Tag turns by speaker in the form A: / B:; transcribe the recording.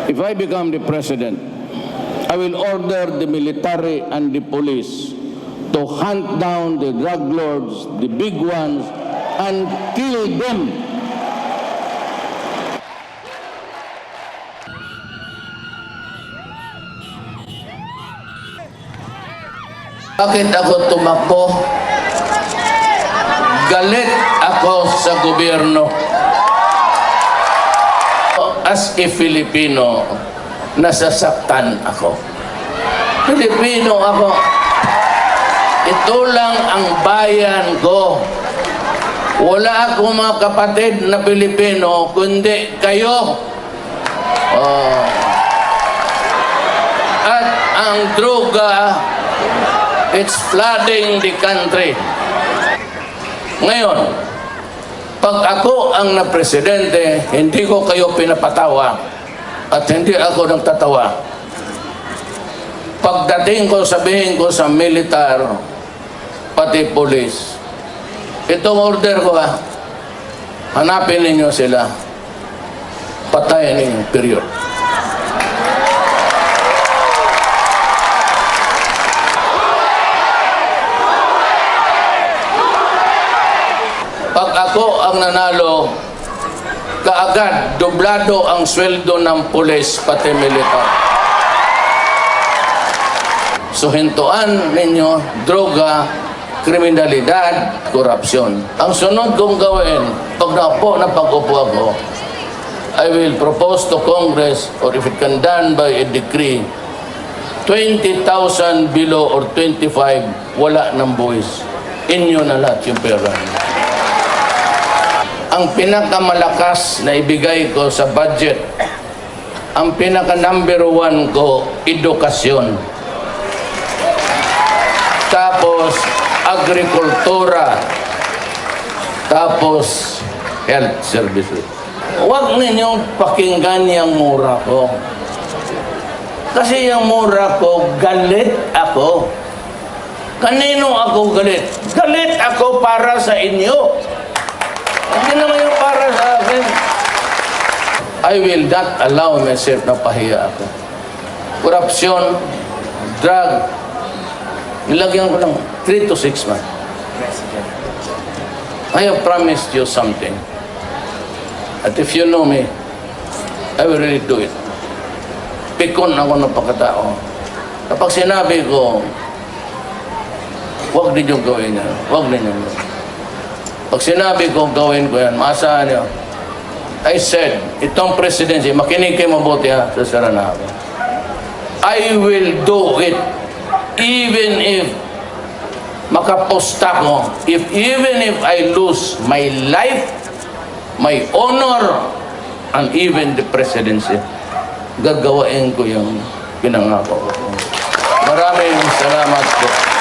A: If I become the president, I will order the military and the police to hunt down the drug lords, the big ones, and kill them.
B: Bakit ako tumakbo? Galit ako sa gobyerno. As a Filipino, nasasaktan ako. Filipino ako. Ito lang ang bayan ko. Wala akong mga kapatid na Pilipino, kundi kayo. At ang droga, it's flooding the country. Ngayon, pag ako ang na-presidente, hindi ko kayo pinapatawa at hindi ako nagtatawa. Pagdating ko, sabihin ko sa militar, pati polis, itong order ko hanapin ninyo sila, patayin ninyo, period. Pag ako ang nanalo, kaagad, doblado ang sweldo ng pulis, pati militar. So, hintuan ninyo, droga, kriminalidad, korupsyon. Ang sunod kong gawin, pag pag-upo ako, I will propose to Congress, or if it can done by a decree, 20,000 below or 25, wala ng buwis. Inyo na lahat yung pera. Ang pinakamalakas na ibigay ko sa budget, ang pinaka number 1 ko, edukasyon. Tapos, agrikultura. Tapos, health services. Huwag ninyong pakinggan yung mura ko. Kasi yung mura ko, galit ako. Kanino ako galit? Galit ako para sa inyo. Hindi naman yung para sa akin. I will not allow myself na pahiya ako. Korupsyon, drug, nilagyan ko lang 3 to 6 months. I have promised you something. At if you know me, I will really do it. Pikon ako ng pagkatao. Kapag sinabi ko, huwag ninyong gawin yan. Huwag ninyong gawin. Pag sinabi ko, gawin ko yan, maasahan niyo. I said, itong presidency, makinig kayo mabuti sa saranabi. I will do it even if makaposta ko, even if I lose my life, my honor, and even the presidency, gagawain ko yung pinangako ko. Maraming salamat po.